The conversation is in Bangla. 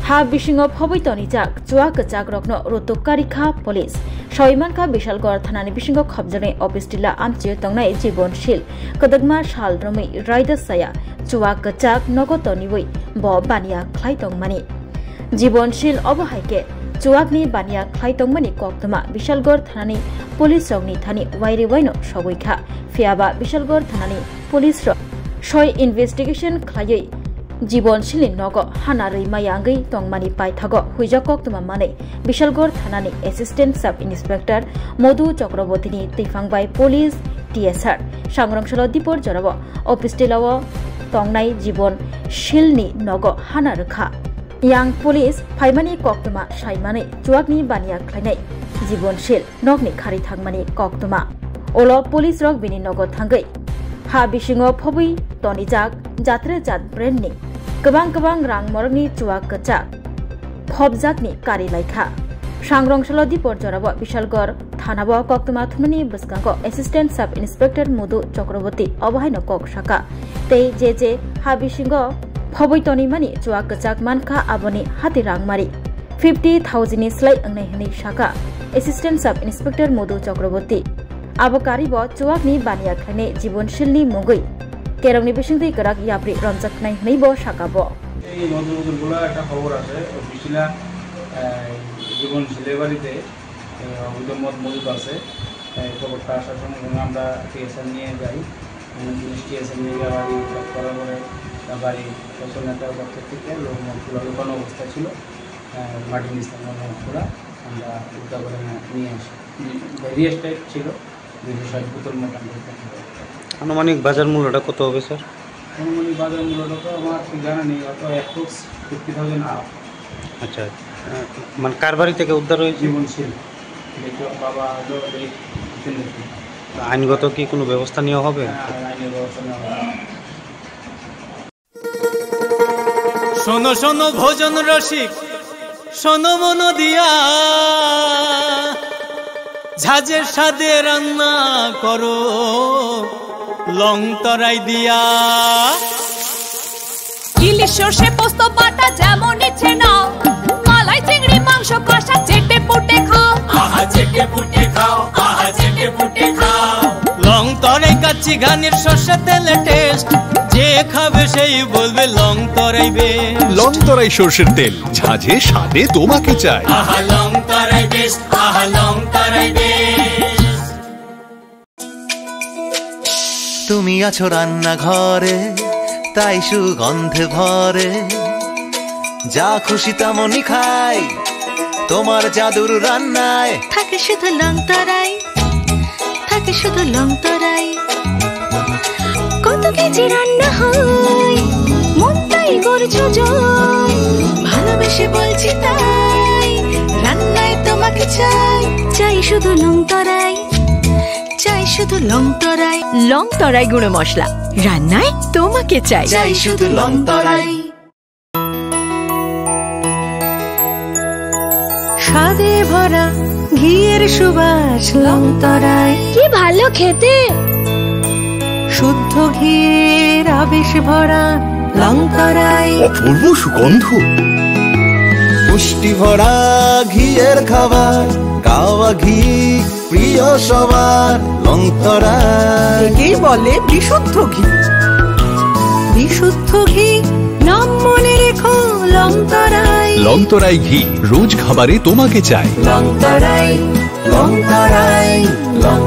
ha bisingo phoboi tonijak chua kachak rokno rotokkari kha police Soiman kha Bishalgor thanani bisingo khobjane office tila amche tongnai Jibonshil kodagma shal romai raida saya chua kachak nogotoniwei bo bania khlai tongmani Jibonshil obahaike chuakni bania khlai tongmani koktoma Bishalgor thanani police rokni thani waire waino sogoikha fiaba Bishalgor thanani police rok soi investigation khlaiei Jibonshil nogo hanarei mayangai tongmani paithago huijakok tuma mane Bishalgor thanani assistant sub inspector Modu Chakrabortini tifangbai police TSR sangrangshalo dipor jorabo office tilawo tongnai Jibonshilni nogo hanarkha yang police phaimani koktuma saimani chuakni bania khlainai Jibonshil nogni khari thangmani koktuma olo police rok bini nogo thangai ha bisingo phobui tonijak jatre jat brand ni गोबां रां मरगनि चुआ कचा फबजाकनि कारी लाइखा सांग्रंशलो दीपर जराबो बिशालगड़ थानाबो कक्तमा थुमनि बसकांको असिस्टेंट सब इंस्पेक्टर मधु चक्रवर्ती अबहायनो कक शाखा ते जे हाबिसिंगो फबैतनि मानि चुआ कचाक मानखा आबनि हाति रांमारि 50,000 नि स्लाइ अंगनै हनि शाखा असिस्टेंट सब इंस्पेक्टर मधु चक्रवर्ती आबकारिबो चुआकनि बानिया खने Jibonshilनि मुगै কেরংনি বিসিংদি গরাক ইয়াপ্রি রমজাক নাই হইব শাকাবো এই নতুনগুলো একটা খবর আছে বিশিলা Jibonshil বাড়িতে অবৈধ মজুদ আছে এই খবরটা আসার সঙ্গে আমরা টিএসএন নিয়ে যাই পুলিশ টিএসএন নিয়ে বাড়ি করার পরে বাড়ি পছন্দের পক্ষ থেকে লোকগুলো লুকানো অবস্থা ছিল মাটির নিস্তারগুলো আমরা উদ্ধার করে নিয়ে আসি ভেরিয়াস টাইপ ছিল 260 বোতল মতো আনুমানিক বাজার মূল্যটা কত হবে স্যার? আনুমানিক বাজার মূল্যটা তো আমার ঠিক জানা নেই, অত অ্যাপ্রক্স 50,000 আপ। আচ্ছা, মানে কার বাড়ি থেকে উদ্ধার হয়েছে? Jibonshil বাবা আইনগত কি কোনো ব্যবস্থা নেওয়া হবে? আইনের ব্যবস্থা নেওয়া হবে। শোনো শোনো ভোজন রসিক, শোনো মন দিয়া, ঝাঁঝের স্বাদে রান্না করো লং তরাই দিয়া। ইলিশ সর্ষে পোস্ত বাটা যেমন ইচ্ছে নাও, মালাই চিংড়ি মাংস কষা চেটে পুটে খাও, আহা চেটে পুটে খাও, আহা চেটে পুটে খাও। লং তরাই কাচ্চি ঘানির সর্ষে তেলে টেস্ট, যে খাবে সেই বলবে লং তরাই বেশ। লং তরাই সর্ষের তেল, ঝাঁঝে স্বাদে তোমাকে চাই। আহা লং তরাই বেশ, আহা লং তরাই বেশ। তুমি আছো রান্না ঘরে, তাই সুগন্ধে ভরে, যা খুশি তেমনই খাই, তোমার জাদুর রান্নায় থাকে শুধু লং তরাই, থাকে শুধু লং তরাই। কত কেজি রান্না হয়, মন তাই করছো জয়, ভালোবেসে বলছি তাই, রান্নায় তোমাকে চাই, চাই শুধু লং তরাই, চাই শুধু লং তরাই। লং তরাই গুঁড়ো মশলা, রান্নায় তোমাকে চাই, চাই শুধু লং তরাই। স্বাদে ভরা ঘিয়ের সুবাস লং তরাই, কি ভালো খেতে, শুদ্ধ ঘিয়ের আবেশ ভরা লং তরাই, অপূর্ব সুগন্ধ, পুষ্টি ভরা ঘিয়ের খাবার, গাওয়া ঘি প্রিয় সবার, লং তরাই একেই বলে বিশুদ্ধ ঘি। বিশুদ্ধ ঘি নাম মনে রেখো লং তরাই। লং তরাই ঘি রোজ খাবারে তোমাকে চাই। লং তরাই, লং তরাই, লং